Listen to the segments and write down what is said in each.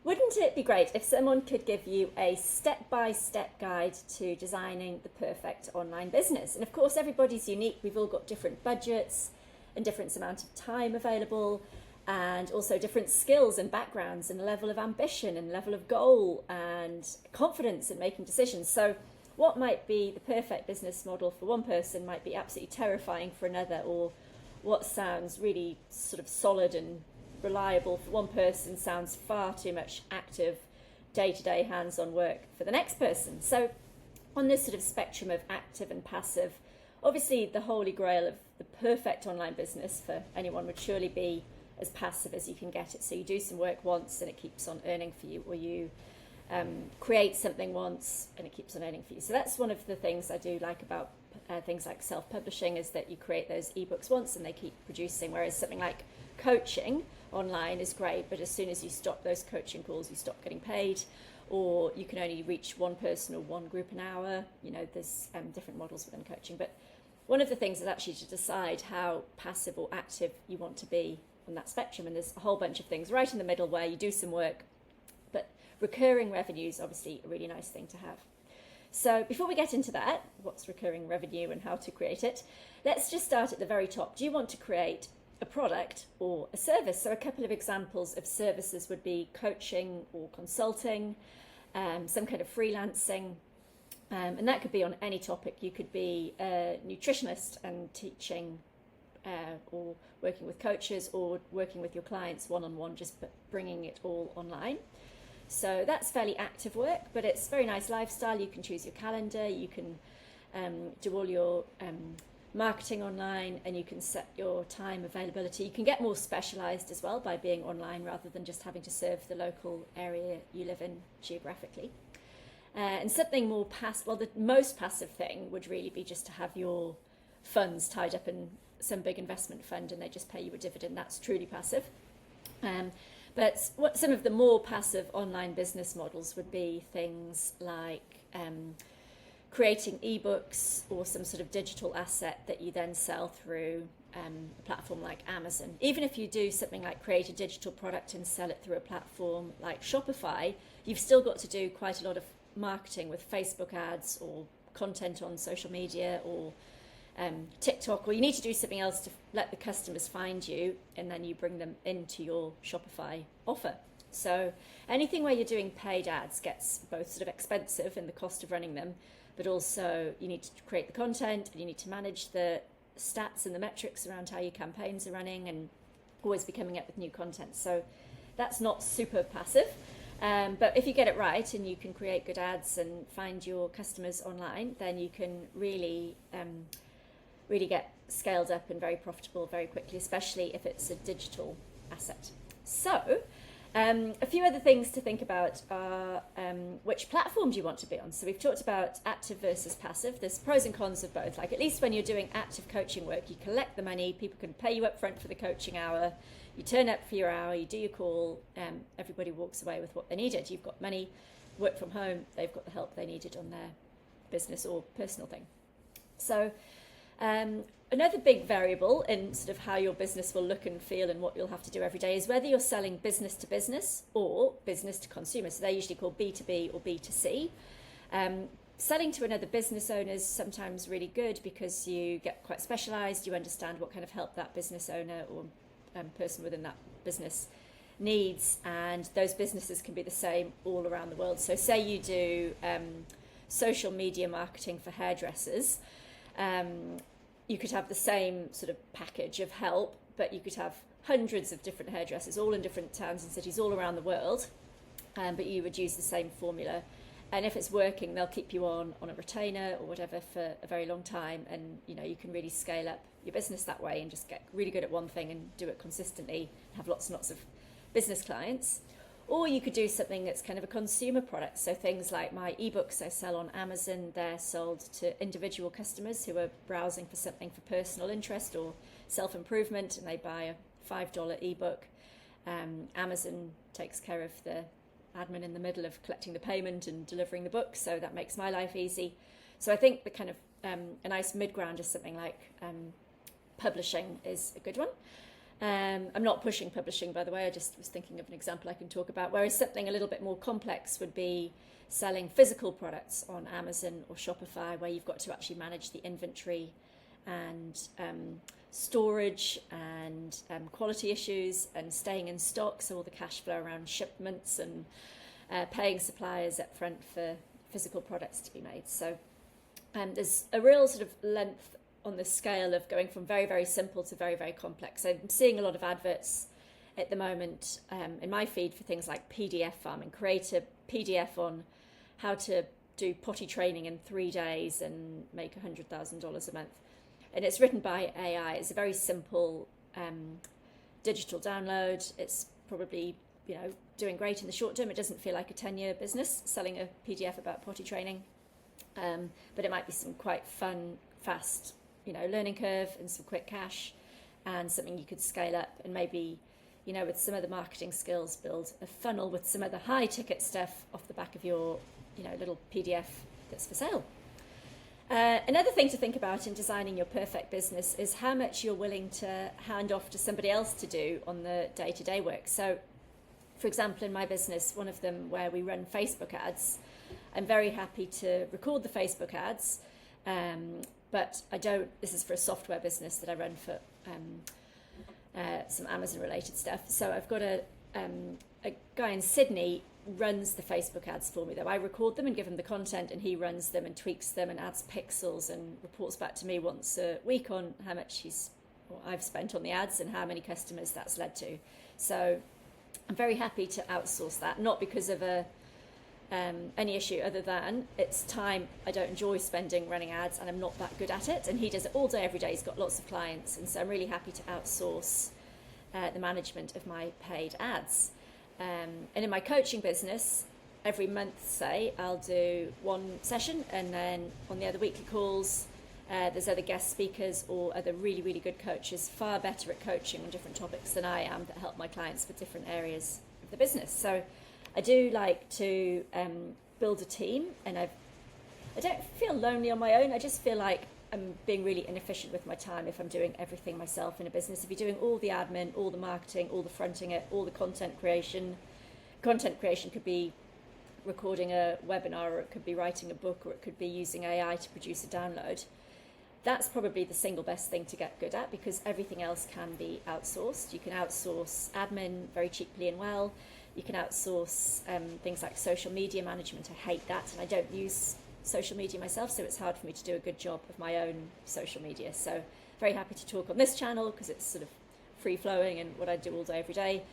Wouldn't it be great if someone could give you a step-by-step guide to designing the perfect online business? And of course, everybody's unique. We've all got different budgets and different amount of time available, and also different skills and backgrounds and level of ambition and level of goal and confidence in making decisions. So what might be the perfect business model for one person might be absolutely terrifying for another, or what sounds really sort of solid and reliable for one person sounds far too much active day-to-day hands-on work for the next person. So on this sort of spectrum of active and passive, obviously the holy grail of the perfect online business for anyone would surely be as passive as you can get it. So you do some work once and it keeps on earning for you, or you create something once and it keeps on earning for you. So that's one of the things I do like about things like self-publishing, is that you create those ebooks once and they keep producing, whereas something like coaching online is great, but as soon as you stop those coaching calls, you stop getting paid, or you can only reach one person or one group an hour. You know, there's different models within coaching. But one of the things is actually to decide how passive or active you want to be on that spectrum. And there's a whole bunch of things right in the middle where you do some work, but recurring revenue is obviously a really nice thing to have. So before we get into that, what's recurring revenue and how to create it, let's just start at the very top. Do you want to create a product or a service? So a couple of examples of services would be coaching or consulting, some kind of freelancing, and that could be on any topic. You could be a nutritionist and teaching or working with coaches, or working with your clients one-on-one, just bringing it all online. So that's fairly active work, but it's very nice lifestyle. You can choose your calendar, you can do all your marketing online, and you can set your time availability. You can get more specialized as well by being online rather than just having to serve the local area you live in geographically. And something more passive, well, the most passive thing would really be just to have your funds tied up in some big investment fund and they just pay you a dividend. That's truly passive. But what some of the more passive online business models would be things like creating ebooks or some sort of digital asset that you then sell through a platform like Amazon. Even if you do something like create a digital product and sell it through a platform like Shopify, you've still got to do quite a lot of marketing with Facebook ads or content on social media or TikTok, or you need to do something else to let the customers find you, and then you bring them into your Shopify offer. So anything where you're doing paid ads gets both sort of expensive in the cost of running them, but also you need to create the content and you need to manage the stats and the metrics around how your campaigns are running and always be coming up with new content. So that's not super passive. But if you get it right and you can create good ads and find your customers online, then you can really get scaled up and very profitable very quickly, especially if it's a digital asset. So a few other things to think about are which platform do you want to be on? So we've talked about active versus passive. There's pros and cons of both. Like, at least when you're doing active coaching work, you collect the money, people can pay you up front for the coaching hour, you turn up for your hour, you do your call, everybody walks away with what they needed. You've got money, work from home, they've got the help they needed on their business or personal thing. So another big variable in sort of how your business will look and feel and what you'll have to do every day is whether you're selling business to business or business to consumer. So they're usually called B2B or B2C. Selling to another business owner is sometimes really good because you get quite specialized, you understand what kind of help that business owner or person within that business needs, and those businesses can be the same all around the world. So say you do social media marketing for hairdressers, you could have the same sort of package of help, but you could have hundreds of different hairdressers all in different towns and cities all around the world, but you would use the same formula. And if it's working, they'll keep you on a retainer or whatever for a very long time, and you can really scale up your business that way and just get really good at one thing and do it consistently and have lots and lots of business clients. Or you could do something that's kind of a consumer product. So things like my ebooks I sell on Amazon, they're sold to individual customers who are browsing for something for personal interest or self-improvement, and they buy a $5 ebook. Amazon takes care of the admin in the middle of collecting the payment and delivering the book, so that makes my life easy. So I think the kind of a nice mid-ground is something like publishing is a good one. I'm not pushing publishing, by the way. I just was thinking of an example I can talk about. Whereas something a little bit more complex would be selling physical products on Amazon or Shopify, where you've got to actually manage the inventory and storage and quality issues and staying in stock, so all the cash flow around shipments and paying suppliers up front for physical products to be made. So there's a real sort of length on the scale of going from very, very simple to very, very complex. So I'm seeing a lot of adverts at the moment in my feed for things like PDF farming. Create a PDF on how to do potty training in 3 days and make $100,000 a month. And it's written by AI. It's a very simple digital download. It's probably, doing great in the short term. It doesn't feel like a 10-year business selling a PDF about potty training. But it might be some quite fun, fast, learning curve and some quick cash and something you could scale up and maybe, with some of the marketing skills, build a funnel with some of the high ticket stuff off the back of your, little PDF that's for sale. Another thing to think about in designing your perfect business is how much you're willing to hand off to somebody else to do on the day-to-day work. So, for example, in my business, one of them where we run Facebook ads, I'm very happy to record the Facebook ads, but I don't. This is for a software business that I run for some Amazon-related stuff. So I've got a guy in Sydney runs the Facebook ads for me, though. I record them and give him the content, and he runs them and tweaks them and adds pixels and reports back to me once a week on how much I've spent on the ads and how many customers that's led to. So I'm very happy to outsource that, not because of any issue other than it's time I don't enjoy spending running ads and I'm not that good at it, and he does it all day every day. He's got lots of clients, and so I'm really happy to outsource the management of my paid ads. And in my coaching business, every month, say, I'll do one session, and then on the other weekly calls, there's other guest speakers or other really, really good coaches, far better at coaching on different topics than I am, that help my clients with different areas of the business. So I do like to build a team, and I don't feel lonely on my own. I just feel like I'm being really inefficient with my time if I'm doing everything myself in a business. If you're doing all the admin, all the marketing, all the fronting it, all the content creation could be recording a webinar, or it could be writing a book, or it could be using AI to produce a download. That's probably the single best thing to get good at, because everything else can be outsourced. You can outsource admin very cheaply and well. You can outsource things like social media management. I hate that, and I don't use social media myself, so it's hard for me to do a good job of my own social media. So very happy to talk on this channel because it's sort of free flowing and what I do all day every day.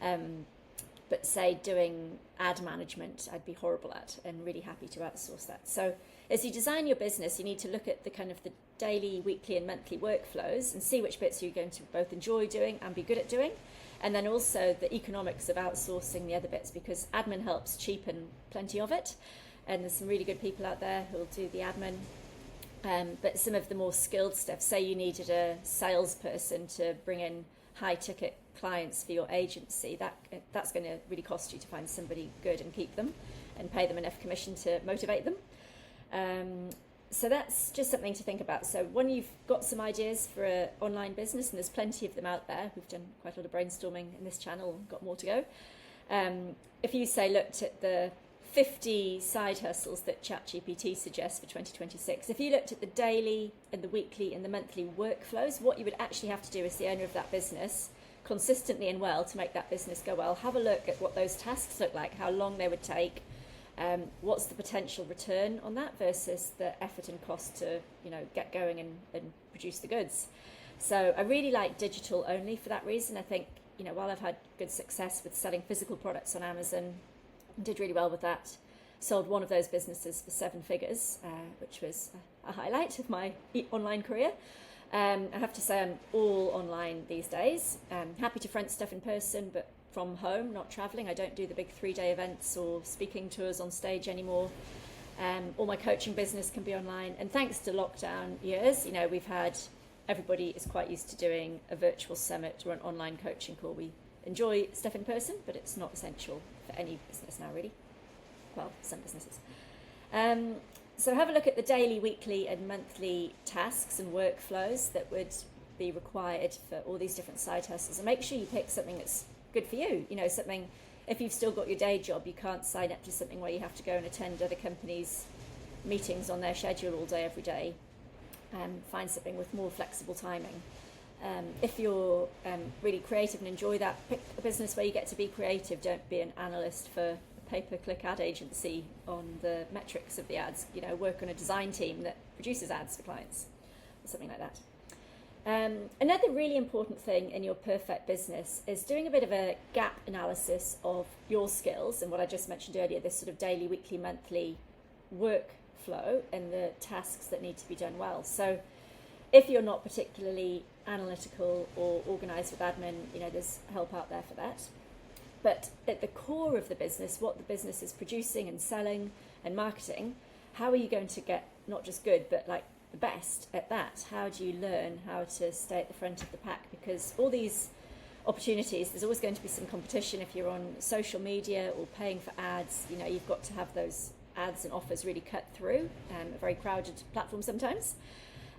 But say doing ad management, I'd be horrible at, and really happy to outsource that. So as you design your business, you need to look at the kind of the daily, weekly and monthly workflows and see which bits you're going to both enjoy doing and be good at doing. And then also the economics of outsourcing the other bits, because admin helps cheapen plenty of it. And there's some really good people out there who'll do the admin. But some of the more skilled stuff, say you needed a salesperson to bring in high ticket clients for your agency, that's going to really cost you to find somebody good and keep them and pay them enough commission to motivate them. So that's just something to think about. So when you've got some ideas for an online business, and there's plenty of them out there, we've done quite a lot of brainstorming in this channel, got more to go. If you say looked at the 50 side hustles that ChatGPT suggests for 2026, if you looked at the daily and the weekly and the monthly workflows, what you would actually have to do as the owner of that business consistently and well to make that business go well, have a look at what those tasks look like, how long they would take, what's the potential return on that versus the effort and cost to get going and produce the goods. So I really like digital only for that reason. I think while I've had good success with selling physical products on Amazon, did really well with that, sold one of those businesses for 7 figures, which was a highlight of my online career. I have to say I'm all online these days. Happy to front stuff in person, but from home, not traveling. I don't do the big 3-day events or speaking tours on stage anymore. All my coaching business can be online. And thanks to lockdown years, we've had, everybody is quite used to doing a virtual summit or an online coaching call. We enjoy stuff in person, but it's not essential for any business now, really. Well, some businesses. So have a look at the daily, weekly and monthly tasks and workflows that would be required for all these different side hustles, and make sure you pick something that's good for you. You know, something, if you've still got your day job, you can't sign up to something where you have to go and attend other companies' meetings on their schedule all day, every day. Find something with more flexible timing. If you're really creative and enjoy that, pick a business where you get to be creative. Don't be an analyst for a pay-per-click ad agency on the metrics of the ads. You know, work on a design team that produces ads for clients, or something like that. Another really important thing in your perfect business is doing a bit of a gap analysis of your skills and what I just mentioned earlier, this sort of daily, weekly, monthly workflow and the tasks that need to be done well. So if you're not particularly analytical or organised with admin, you know, there's help out there for that. But at the core of the business, what the business is producing and selling and marketing, how are you going to get not just good, but like the best at that? How do you learn how to stay at the front of the pack? Because all these opportunities, there's always going to be some competition. If you're on social media or paying for ads, you know, you've got to have those ads and offers really cut through, a very crowded platform sometimes.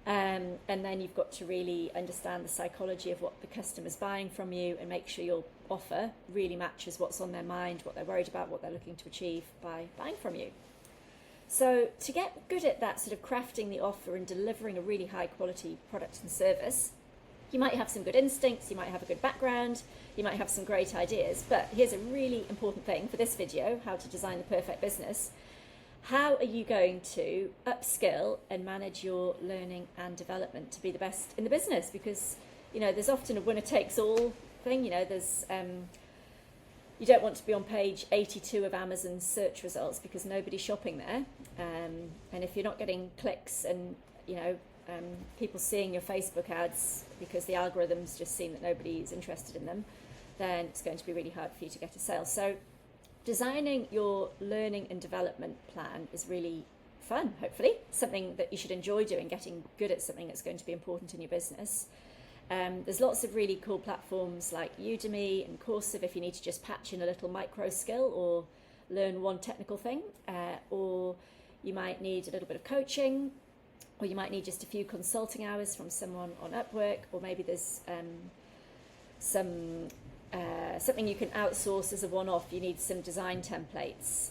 And then you've got to really understand the psychology of what the customer's buying from you and make sure your offer really matches what's on their mind, what they're worried about, what they're looking to achieve by buying from you. So to get good at that sort of crafting the offer and delivering a really high quality product and service, you might have some good instincts, you might have a good background, you might have some great ideas, but here's a really important thing for this video, how to design the perfect business. How are you going to upskill and manage your learning and development to be the best in the business? Because, you know, there's often a winner takes all thing. You know, there's you don't want to be on page 82 of Amazon's search results because nobody's shopping there. And if you're not getting clicks and, you know, people seeing your Facebook ads because the algorithm's just seen that nobody's interested in them, then it's going to be really hard for you to get a sale. So designing your learning and development plan is really fun, hopefully, something that you should enjoy doing, getting good at something that's going to be important in your business. There's lots of really cool platforms like Udemy and Coursera if you need to just patch in a little micro skill or learn one technical thing, or you might need a little bit of coaching, or you might need just a few consulting hours from someone on Upwork, or maybe there's something you can outsource as a one-off. You need some design templates,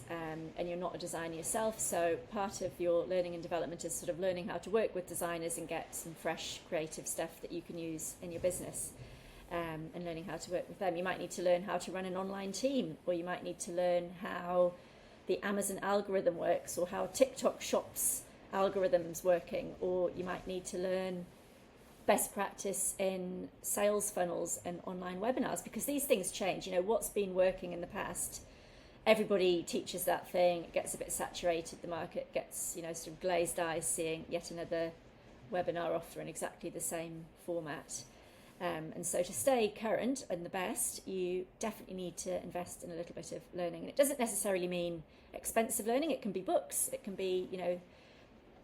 and you're not a designer yourself, so part of your learning and development is sort of learning how to work with designers and get some fresh creative stuff that you can use in your business, and learning how to work with them. You might need to learn how to run an online team, or you might need to learn how the Amazon algorithm works, or how TikTok Shops algorithms working, or you might need to learn best practice in sales funnels and online webinars, because these things change. You know, what's been working in the past, everybody teaches that thing, it gets a bit saturated, the market gets, you know, sort of glazed eyes seeing yet another webinar offer in exactly the same format. And so to stay current and the best, you definitely need to invest in a little bit of learning. And it doesn't necessarily mean expensive learning. It can be books, it can be, you know,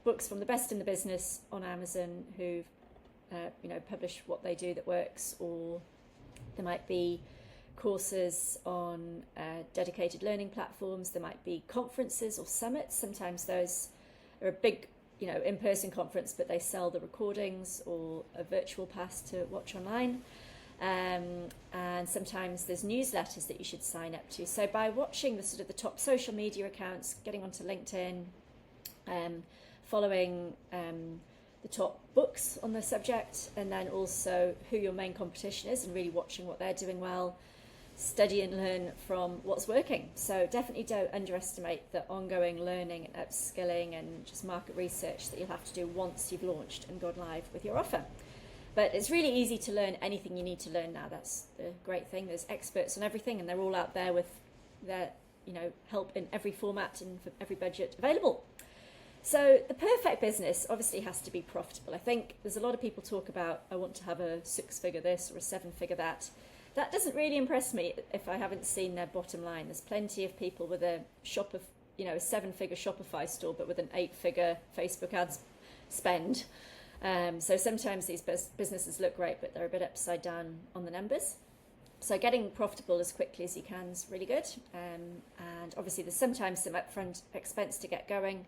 books from the best in the business on Amazon who've you know, publish what they do that works, or there might be courses on dedicated learning platforms, there might be conferences or summits. Sometimes those are a big, you know, in-person conference, but they sell the recordings or a virtual pass to watch online. And sometimes there's newsletters that you should sign up to. So by watching the sort of the top social media accounts, getting onto LinkedIn, following the top books on the subject, and then also who your main competition is and really watching what they're doing well, study and learn from what's working. So definitely don't underestimate the ongoing learning and upskilling and just market research that you'll have to do once you've launched and gone live with your offer. But it's really easy to learn anything you need to learn now. That's the great thing. There's experts on everything, and they're all out there with their, you know, help in every format and for every budget available. So the perfect business obviously has to be profitable. I think there's a lot of people talk about, I want to have a 6-figure this or a 7-figure that. That doesn't really impress me if I haven't seen their bottom line. There's plenty of people with a shop of, you know, a 7-figure Shopify store, but with an 8-figure Facebook ads spend. So sometimes these businesses look great, but they're a bit upside down on the numbers. So getting profitable as quickly as you can is really good. And obviously there's sometimes some upfront expense to get going.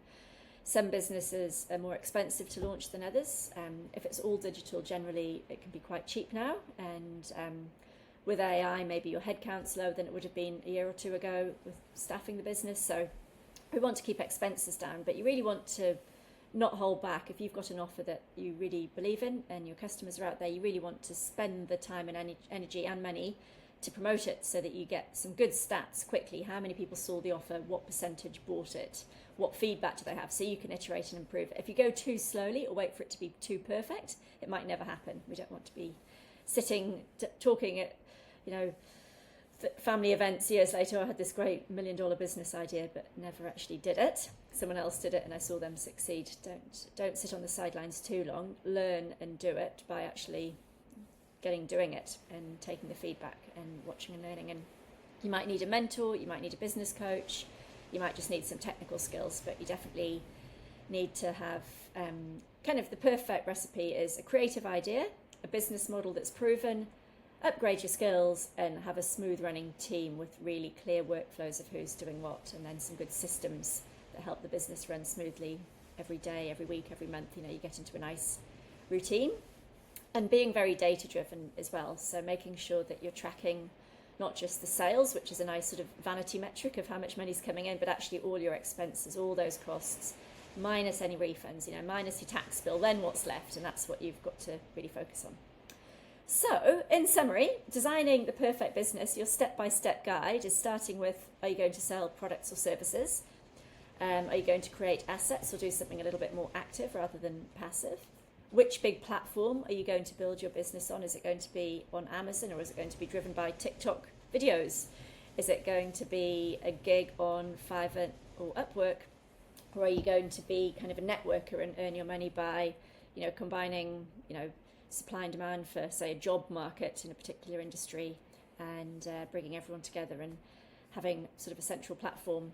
Some businesses are more expensive to launch than others. If it's all digital, generally it can be quite cheap now, and with AI, maybe your headcount's lower than it would have been a year or two ago with staffing the business. So we want to keep expenses down, but you really want to not hold back. If you've got an offer that you really believe in and your customers are out there, you really want to spend the time and energy and money to promote it so that you get some good stats quickly. How many people saw the offer? What percentage bought it? What feedback do they have? So you can iterate and improve it. If you go too slowly or wait for it to be too perfect, it might never happen. We don't want to be sitting talking at, family events years later. I had this great $1 million business idea, but never actually did it. Someone else did it and I saw them succeed. Don't sit on the sidelines too long. Learn and do it by actually doing it and taking the feedback and watching and learning. And you might need a mentor, you might need a business coach, you might just need some technical skills, but you definitely need to have kind of the perfect recipe is a creative idea, a business model that's proven, upgrade your skills, and have a smooth running team with really clear workflows of who's doing what, and then some good systems that help the business run smoothly every day, every week, every month. You get into a nice routine, and being very data driven as well. So making sure that you're tracking not just the sales, which is a nice sort of vanity metric of how much money's coming in, but actually all your expenses, all those costs, minus any refunds, minus your tax bill, then what's left, and that's what you've got to really focus on. So, in summary, designing the perfect business, your step-by-step guide is starting with, are you going to sell products or services? Are you going to create assets or do something a little bit more active rather than passive? Which big platform are you going to build your business on? Is it going to be on Amazon, or is it going to be driven by TikTok videos? Is it going to be a gig on Fiverr or Upwork? Or are you going to be kind of a networker and earn your money by, combining, supply and demand for, say, a job market in a particular industry, and bringing everyone together and having sort of a central platform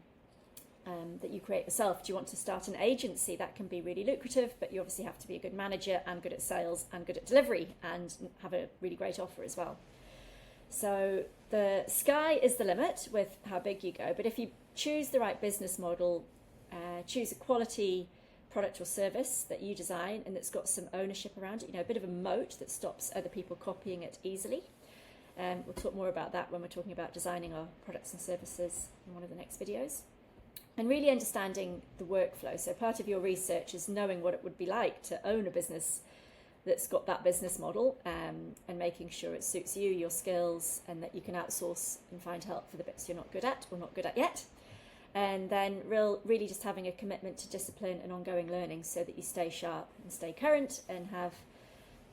that you create yourself? Do you want to start an agency? That can be really lucrative, but you obviously have to be a good manager and good at sales and good at delivery and have a really great offer as well. So the sky is the limit with how big you go, but if you choose the right business model, choose a quality product or service that you design and that's got some ownership around it, a bit of a moat that stops other people copying it easily. We'll talk more about that when we're talking about designing our products and services in one of the next videos. And really understanding the workflow. So part of your research is knowing what it would be like to own a business that's got that business model, and making sure it suits you, your skills, and that you can outsource and find help for the bits you're not good at or not good at yet. And then really just having a commitment to discipline and ongoing learning so that you stay sharp and stay current and have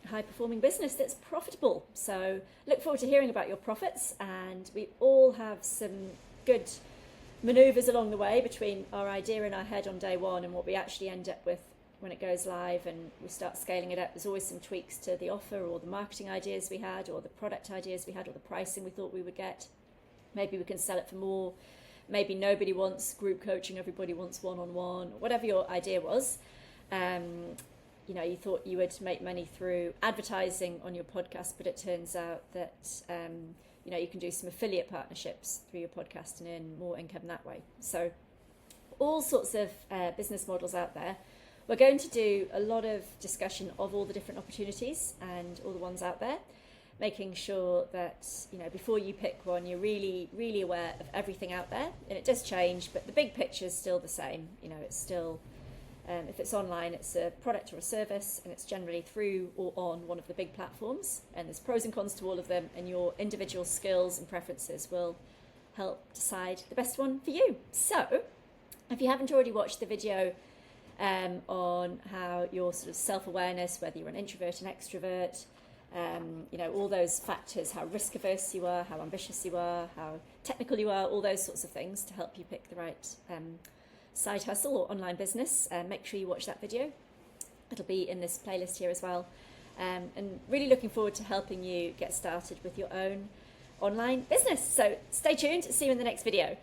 a high-performing business that's profitable. So look forward to hearing about your profits, and we all have some good maneuvers along the way between our idea in our head on day one and what we actually end up with when it goes live and we start scaling it up. There's always some tweaks to the offer or the marketing ideas we had or the product ideas we had or the pricing we thought we would get. Maybe we can sell it for more. Maybe nobody wants group coaching, everybody wants one-on-one, whatever your idea was. You thought you would make money through advertising on your podcast, but it turns out that you can do some affiliate partnerships through your podcast and earn more income that way. So all sorts of business models out there. We're going to do a lot of discussion of all the different opportunities and all the ones out there, making sure that, before you pick one, you're really, really aware of everything out there. And it does change, but the big picture is still the same. It's still, if it's online, it's a product or a service, and it's generally through or on one of the big platforms. And there's pros and cons to all of them, and your individual skills and preferences will help decide the best one for you. So if you haven't already watched the video on how your sort of self-awareness, whether you're an introvert, an extrovert, all those factors, how risk averse you are, how ambitious you are, how technical you are, all those sorts of things to help you pick the right side hustle or online business, make sure you watch that video. It'll be in this playlist here as well. And really looking forward to helping you get started with your own online business. So stay tuned, see you in the next video.